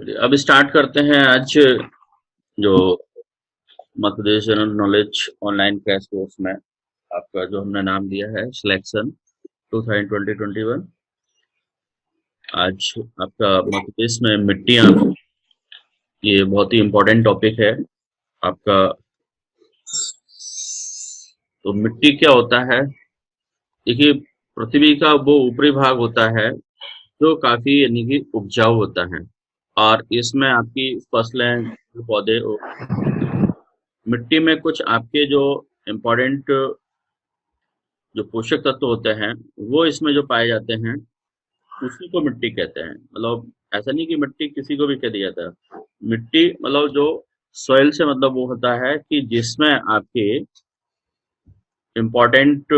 चलिए अब स्टार्ट करते हैं आज जो Madhya Pradesh general knowledge online crash course में आपका जो हमने नाम दिया है सिलेक्शन 2020-21। आज आपका मध्य प्रदेश में मिट्टियाँ, ये बहुत ही इम्पोर्टेंट टॉपिक है आपका। तो मिट्टी क्या होता है? देखिए, पृथ्वी का वो ऊपरी भाग होता है जो काफी यानी कि उपजाऊ होता है, और इसमें आपकी फसलें, पौधे, मिट्टी में कुछ आपके जो इम्पोर्टेंट जो पोषक तत्व होते हैं वो इसमें जो पाए जाते हैं उसी को मिट्टी कहते हैं। मतलब ऐसा नहीं कि मिट्टी किसी को भी कह दिया जाता है। मिट्टी मतलब जो सॉइल से मतलब वो होता है कि जिसमें आपके इम्पोर्टेंट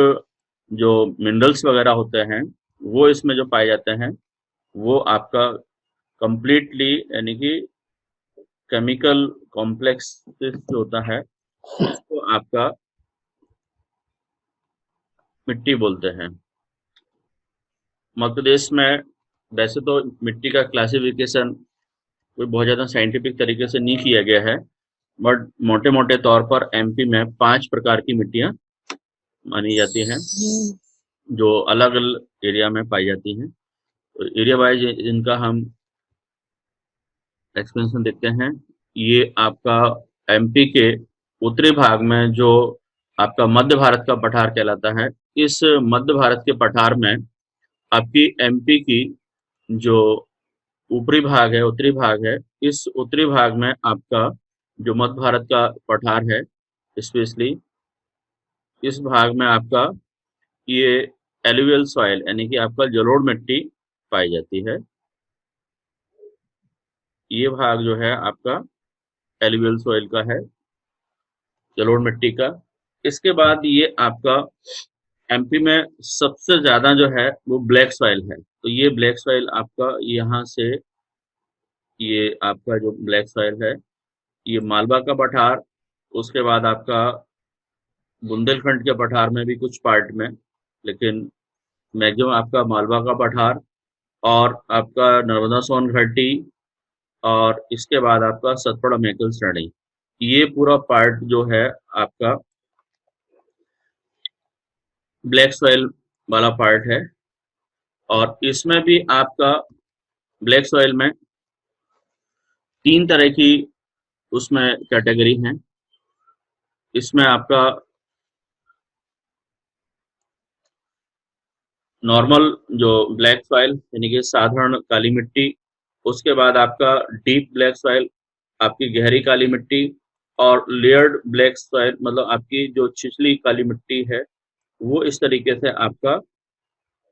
जो मिनरल्स वगैरह होते हैं वो इसमें जो पाए जाते हैं वो आपका कंप्लीटली यानी कि केमिकल कॉम्प्लेक्स जो होता है उसको आपका मिट्टी बोलते हैं। मध्य प्रदेश में वैसे तो मिट्टी का क्लासिफिकेशन कोई बहुत ज़्यादा साइंटिफिक तरीके से नहीं किया गया है, बट मोटे मोटे तौर पर एमपी में 5 प्रकार की मिट्टियाँ मानी जाती हैं जो अलग अलग एरिया में पाई जाती हैं। तो एरिया वाइज इनका हम एक्सप्लेनेशन देखते हैं। ये आपका एमपी के उत्तरी भाग में जो आपका मध्य भारत का पठार कहलाता है, इस मध्य भारत के पठार में आपकी एमपी की जो ऊपरी भाग है, उत्तरी भाग है, इस उत्तरी भाग में आपका जो मध्य भारत का पठार है, स्पेशली इस भाग में आपका ये एलुवियल सॉइल यानी कि आपका जलोढ़ मिट्टी पाई जाती है। ये भाग जो है आपका एलुवियल सॉइल का है, जलोढ़ मिट्टी का। इसके बाद ये आपका एमपी में सबसे ज्यादा जो है वो ब्लैक सॉइल है। तो ये ब्लैक सॉइल आपका यहाँ से, ये आपका जो ब्लैक सॉइल है ये मालवा का पठार, उसके बाद आपका बुंदेलखंड के पठार में भी कुछ पार्ट में, लेकिन मैक्सिमम आपका मालवा का पठार और आपका नर्मदा सोन घाटी, और इसके बाद आपका सतपुड़ा मेकल श्रेणी, ये पूरा पार्ट जो है आपका ब्लैक सॉइल वाला पार्ट है। और इसमें भी आपका ब्लैक सॉइल में 3 तरह की उसमें कैटेगरी हैं। इसमें आपका नॉर्मल जो ब्लैक सॉइल यानी कि साधारण काली मिट्टी, उसके बाद आपका डीप ब्लैक सॉइल, आपकी गहरी काली मिट्टी, और लेयर्ड ब्लैक सॉइल मतलब आपकी जो छिछली काली मिट्टी है वो। इस तरीके से आपका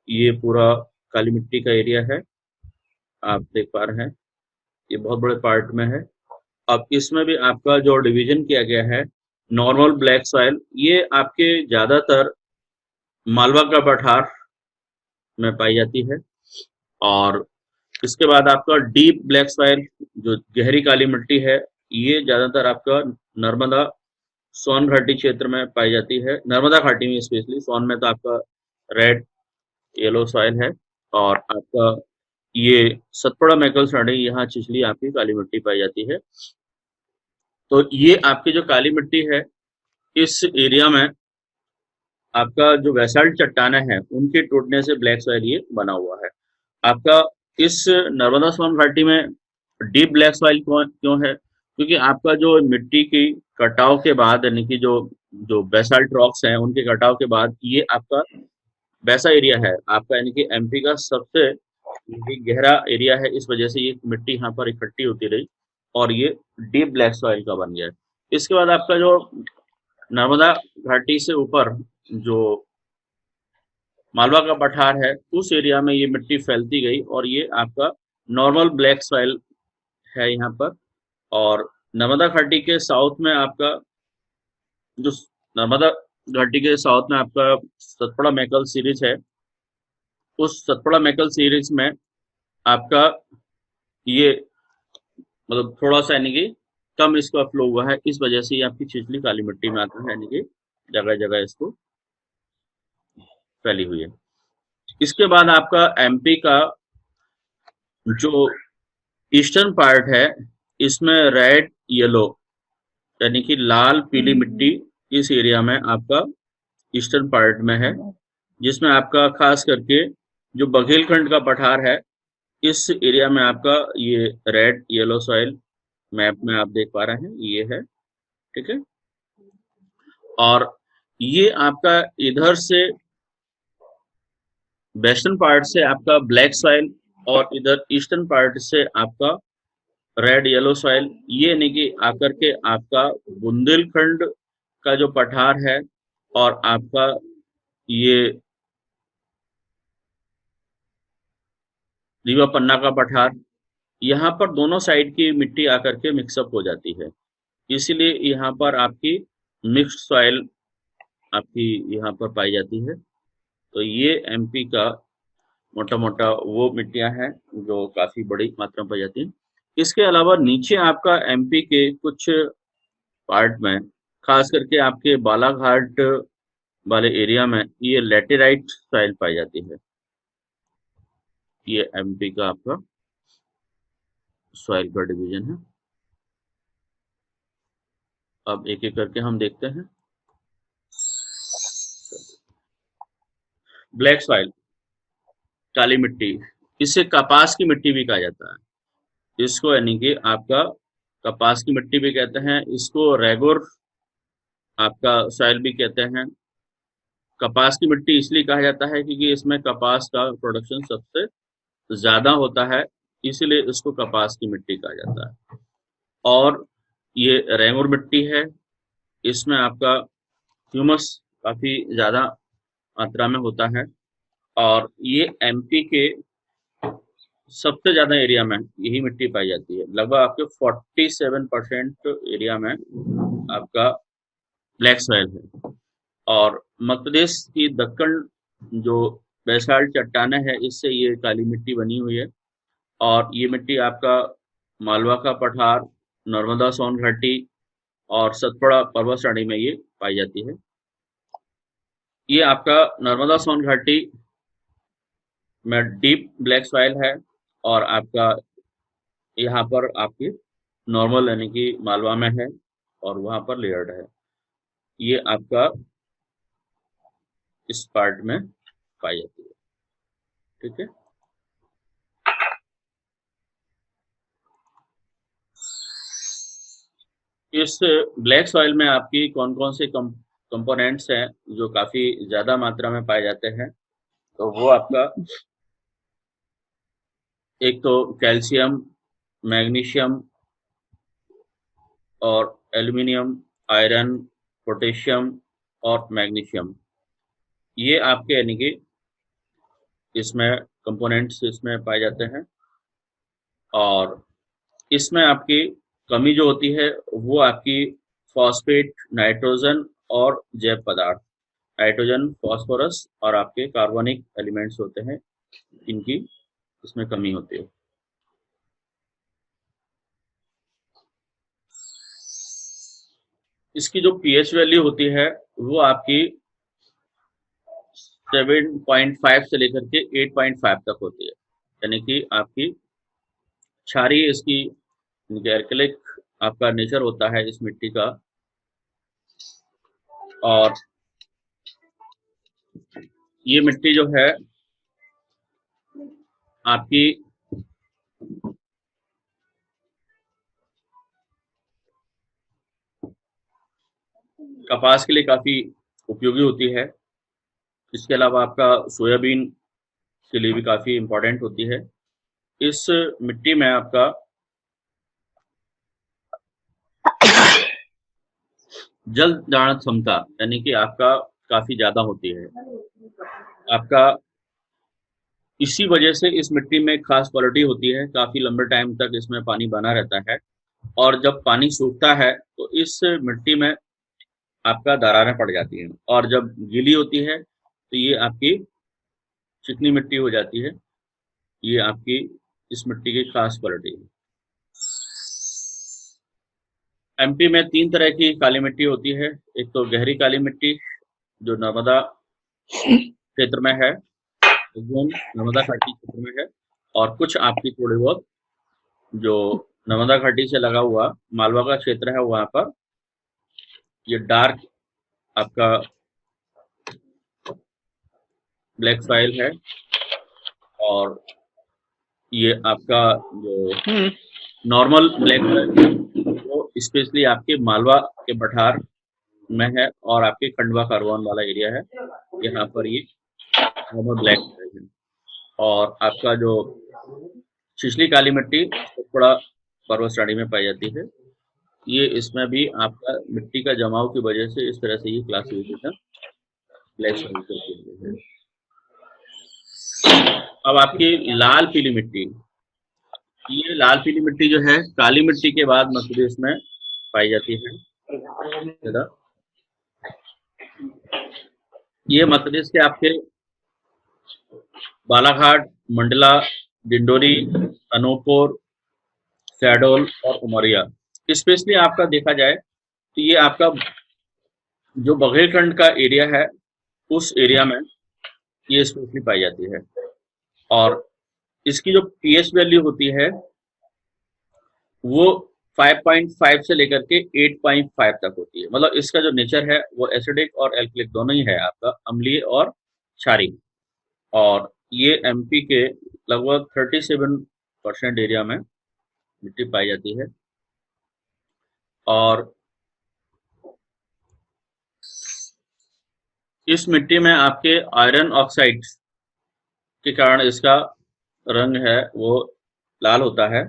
ये पूरा काली मिट्टी का एरिया है, आप देख पा रहे हैं ये बहुत बड़े पार्ट में है। अब इसमें भी आपका जो डिवीजन किया गया है, नॉर्मल ब्लैक सॉइल ये आपके ज्यादातर मालवा का पठार में पाई जाती है, और इसके बाद आपका डीप ब्लैक सॉइल जो गहरी काली मिट्टी है ये ज्यादातर आपका नर्मदा सोन घाटी क्षेत्र में पाई जाती है। नर्मदा घाटी में स्पेशली, सोन में तो आपका रेड येलो सॉइल है। और आपका ये सतपुड़ा मैकल श्रेणी, यहाँ छिछली आपकी काली मिट्टी पाई जाती है। तो ये आपकी जो काली मिट्टी है इस एरिया में आपका जो बेसाल्ट चट्टानें हैं उनके टूटने से ब्लैक सॉइल ये बना हुआ है आपका। इस नर्मदा सोन घाटी में डीप ब्लैक सॉइल क्यों है? क्योंकि आपका जो मिट्टी की कटाव के बाद यानी कि जो जो बेसाल्ट रॉक्स हैं उनके कटाव के बाद ये आपका वैसा एरिया है आपका, यानी कि एमपी का सबसे गहरा एरिया है। इस वजह से ये मिट्टी यहाँ पर इकट्ठी होती रही और ये डीप ब्लैक सॉइल का बन गया है। इसके बाद आपका जो नर्मदा घाटी से ऊपर जो मालवा का पठार है उस एरिया में ये मिट्टी फैलती गई और ये आपका नॉर्मल ब्लैक सॉइल है यहाँ पर। और नर्मदा घाटी के साउथ में आपका जो नर्मदा घाटी के साउथ में आपका सतपुड़ा मैकल सीरीज है, उस सतपुड़ा मैकल सीरीज में आपका ये मतलब थोड़ा सा यानी कि कम इसका फ्लो हुआ है, इस वजह से ये आपकी छिछली काली मिट्टी में आता है, यानी कि जगह जगह इसको फैली हुई है। इसके बाद आपका एमपी का जो ईस्टर्न पार्ट है, इसमें रेड येलो यानी कि लाल पीली मिट्टी इस एरिया में आपका ईस्टर्न पार्ट में है, जिसमें आपका खास करके जो बघेलखंड का पठार है, इस एरिया में आपका ये रेड येलो सॉइल मैप में आप देख पा रहे हैं, ये है। ठीक है, और ये आपका इधर से वेस्टर्न पार्ट से आपका ब्लैक सॉइल और इधर ईस्टर्न पार्ट से आपका रेड येलो सॉइल, ये यानी कि आकर के आपका बुंदेलखंड का जो पठार है और आपका ये रीवा पन्ना का पठार, यहाँ पर दोनों साइड की मिट्टी आकर के मिक्सअप हो जाती है, इसीलिए यहाँ पर आपकी मिक्स्ड सॉइल आपकी यहाँ पर पाई जाती है। तो ये एमपी का मोटा मोटा वो मिट्टियां हैं जो काफी बड़ी मात्रा में पाई जाती हैं। इसके अलावा नीचे आपका एमपी के कुछ पार्ट में, खास करके आपके बालाघाट वाले एरिया में, ये लेटेराइट सॉइल पाई जाती है। ये एमपी का आपका सॉइल का डिवीजन है। अब एक एक करके हम देखते हैं। ब्लैक सॉइल, काली मिट्टी, इसे कपास की मिट्टी भी कहा जाता है। इसको यानी कि आपका कपास की मिट्टी भी कहते हैं, इसको रेगुर आपका सॉइल भी कहते हैं। कपास की मिट्टी इसलिए कहा जाता है क्योंकि इसमें कपास का प्रोडक्शन सबसे ज्यादा होता है, इसीलिए इसको कपास की मिट्टी कहा जाता है। और ये रेंगुर मिट्टी है, इसमें आपका ह्यूमस काफी ज्यादा मात्रा में होता है, और ये एमपी के सबसे ज्यादा एरिया में यही मिट्टी पाई जाती है। लगभग आपके 47% एरिया में आपका ब्लैक सॉइल है। और मध्य प्रदेश की दक्कन जो बेसाल्ट चट्टानें है, इससे ये काली मिट्टी बनी हुई है। और ये मिट्टी आपका मालवा का पठार, नर्मदा सोन घाटी और सतपुड़ा पर्वत श्रेणी में ये पाई जाती है। ये आपका नर्मदा सोन घाटी में डीप ब्लैक सॉइल है, और आपका यहाँ पर आपकी नॉर्मल यानी कि मालवा में है, और वहां पर लेयर्ड है। ये आपका इस पार्ट में पाई जाती है। ठीक है, इस ब्लैक सॉइल में आपकी कौन कौन से कंपोनेंट्स हैं जो काफी ज्यादा मात्रा में पाए जाते हैं, तो वो आपका एक तो कैल्शियम, मैग्नीशियम और एल्युमिनियम, आयरन, पोटेशियम और मैग्नीशियम, ये आपके यानी कि इसमें कंपोनेंट्स इसमें पाए जाते हैं। और इसमें आपकी कमी जो होती है वो आपकी फॉस्फेट, नाइट्रोजन और जैव पदार्थ, नाइट्रोजन, फास्फोरस और आपके कार्बनिक एलिमेंट्स होते हैं, इनकी इसमें कमी होती है। इसकी जो पीएच वैल्यू होती है वो आपकी 7.5 से लेकर के 8.5 तक होती है, यानी कि आपकी क्षारीय इसकी एल्कलिक आपका नेचर होता है इस मिट्टी का। और ये मिट्टी जो है आपकी कपास के लिए काफी उपयोगी होती है। इसके अलावा आपका सोयाबीन के लिए भी काफी इम्पोर्टेंट होती है। इस मिट्टी में आपका जल धारण क्षमता यानी कि आपका काफी ज्यादा होती है। आपका इसी वजह से इस मिट्टी में खास क्वालिटी होती है, काफी लंबे टाइम तक इसमें पानी बना रहता है, और जब पानी सूखता है तो इस मिट्टी में आपका दरारें पड़ जाती हैं, और जब गीली होती है तो ये आपकी चिकनी मिट्टी हो जाती है। ये आपकी इस मिट्टी की खास क्वालिटी है। एमपी में 3 तरह की काली मिट्टी होती है। एक तो गहरी काली मिट्टी जो नर्मदा क्षेत्र में है, जोन नर्मदा घाटी क्षेत्र में है, और कुछ आपकी थोड़ी बहुत जो नर्मदा घाटी से लगा हुआ मालवा का क्षेत्र है, वहां पर ये डार्क आपका ब्लैक सॉइल है। और ये आपका जो नॉर्मल ब्लैक सॉइल वो स्पेशली आपके मालवा के पठार में है, और आपके खंडवा खारवन वाला एरिया है, यहाँ पर ये नॉर्मल ब्लैक सॉइल है। और आपका जो छिछली काली मिट्टी सतपुड़ा पर्वत श्रेणी में पाई जाती है। ये इसमें भी आपका मिट्टी का जमाव की वजह से इस तरह से ये क्लासिफिकेशन ब्लैक सॉइल के लिए है। अब आपकी लाल पीली मिट्टी, ये लाल पीली मिट्टी जो है काली मिट्टी के बाद मध्य प्रदेश में पाई जाती है ज्यादा। ये मध्य प्रदेश के आपके बालाघाट, मंडला, डिंडोरी, अनूपपुर, शहडोल और उमरिया, स्पेशली आपका देखा जाए तो ये आपका जो बघेलखंड का एरिया है उस एरिया में ये स्पेशली पाई जाती है। और इसकी जो पीएच वैल्यू होती है वो 5.5 से लेकर के 8.5 तक होती है। मतलब इसका जो नेचर है वो एसिडिक और एल्कलिक दोनों ही है, आपका अम्लीय और क्षारीय। और ये एमपी के लगभग 37% एरिया में मिट्टी पाई जाती है। और इस मिट्टी में आपके आयरन ऑक्साइड के कारण इसका रंग है वो लाल होता है,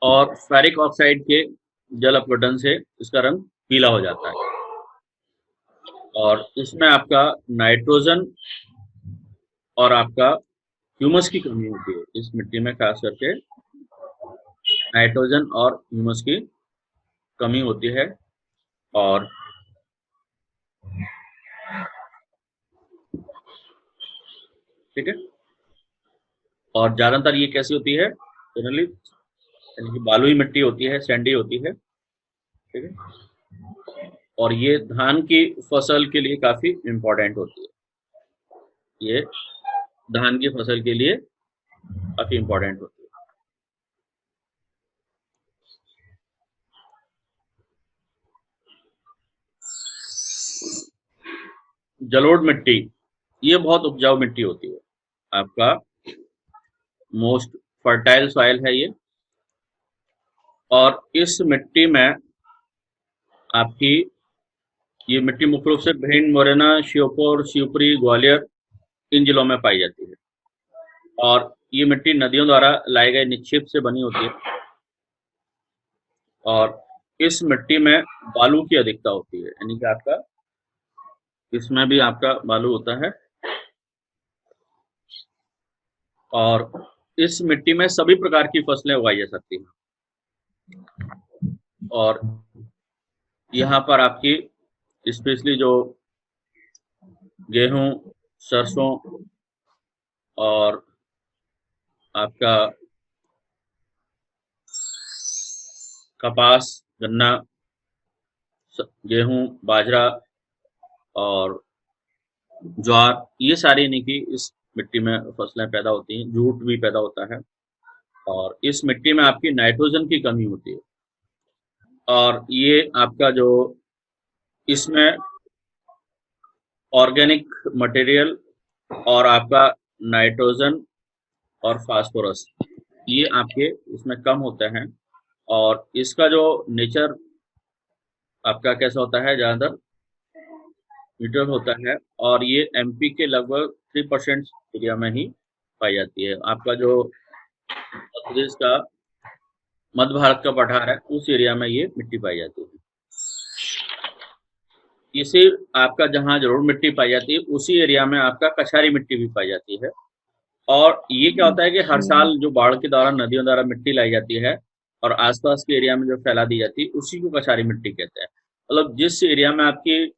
और फेरिक ऑक्साइड के जल अपघटन से इसका रंग पीला हो जाता है। और इसमें आपका नाइट्रोजन और आपका ह्यूमस की कमी होती है। इस मिट्टी में खास करके नाइट्रोजन और ह्यूमस की कमी होती है। और ठीक है, और ज्यादातर ये कैसी होती है, जनरली यानी कि बालुई मिट्टी होती है, सैंडी होती है। ठीक है, और ये धान की फसल के लिए काफी इम्पोर्टेंट होती है। ये धान की फसल के लिए काफी इम्पोर्टेंट होती है। जलोढ़ मिट्टी, ये बहुत उपजाऊ मिट्टी होती है, आपका मोस्ट फर्टाइल सॉइल है ये। और इस मिट्टी में आपकी ये मिट्टी मुख्य रूप से भिंड, मुरैना, श्योपुर, शिवपुरी, ग्वालियर इन जिलों में पाई जाती है। और ये मिट्टी नदियों द्वारा लाए गए निक्षेप से बनी होती है। और इस मिट्टी में बालू की अधिकता होती है, यानी कि आपका इसमें भी आपका बालू होता है। और इस मिट्टी में सभी प्रकार की फसलें उगाई जा सकती हैं। और यहाँ पर आपकी स्पेशली जो गेहूं, सरसों और आपका कपास, गन्ना, गेहूं, बाजरा और ज्वार, ये सारी यानी कि इस मिट्टी में फसलें पैदा होती हैं। जूट भी पैदा होता है। और इस मिट्टी में आपकी नाइट्रोजन की कमी होती है। और ये आपका जो इसमें ऑर्गेनिक मटेरियल और आपका नाइट्रोजन और फास्फोरस ये आपके इसमें कम होते हैं। और इसका जो नेचर आपका कैसा होता है, ज्यादातर न्यूट्रल होता है। और ये एमपी के लगभग 3% एरिया में ही पाई जाती है। आपका जो उत्तर प्रदेश का मध्य भारत का पठार है उस एरिया में ये मिट्टी पाई जाती है। इसी आपका जहाँ जलोढ़ मिट्टी पाई जाती है उसी एरिया में आपका कछारी मिट्टी भी पाई जाती है। और ये क्या होता है कि हर साल जो बाढ़ के दौरान नदियों द्वारा मिट्टी लाई जाती है और आसपास के एरिया में जो फैला दी जाती है उसी को कछारी मिट्टी कहते हैं। मतलब जिस एरिया में आपकी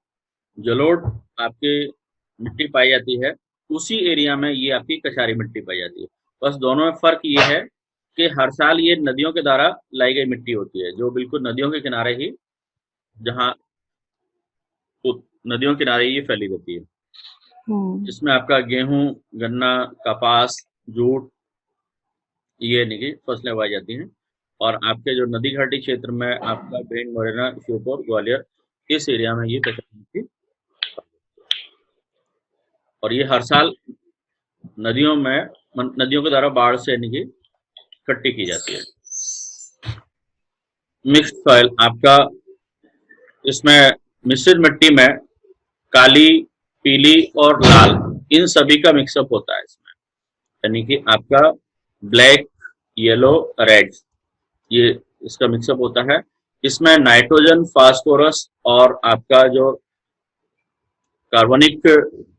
जलोढ़ आपकी मिट्टी पाई जाती है उसी एरिया में ये आपकी कछारी मिट्टी पाई जाती है। बस दोनों में फर्क ये है कि हर साल ये नदियों के द्वारा लाई गई मिट्टी होती है, जो बिल्कुल नदियों के किनारे ही, जहाँ नदियों के किनारे ये फैली रहती है। जिसमें आपका गेहूं, गन्ना, कपास, जूट ये यानी कि फसलें उगाई जाती हैं। और आपके जो नदी घाटी क्षेत्र में आपका भिंड, मुरैना, श्योपुर, ग्वालियर, इस एरिया में ये कच्चा मिट्टी। और ये हर साल नदियों में नदियों के द्वारा बाढ़ से यानी कि इकट्ठी की जाती है। मिक्स्ड सॉइल आपका, इसमें मिश्रित मिट्टी में काली, पीली और लाल, इन सभी का मिक्सअप होता है इसमें। यानी कि आपका ब्लैक, येलो, रेड, ये इसका मिक्सअप होता है। इसमें नाइट्रोजन, फास्फोरस और आपका जो कार्बनिक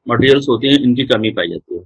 मटेरियल्स होती हैं, इनकी कमी पाई जाती है।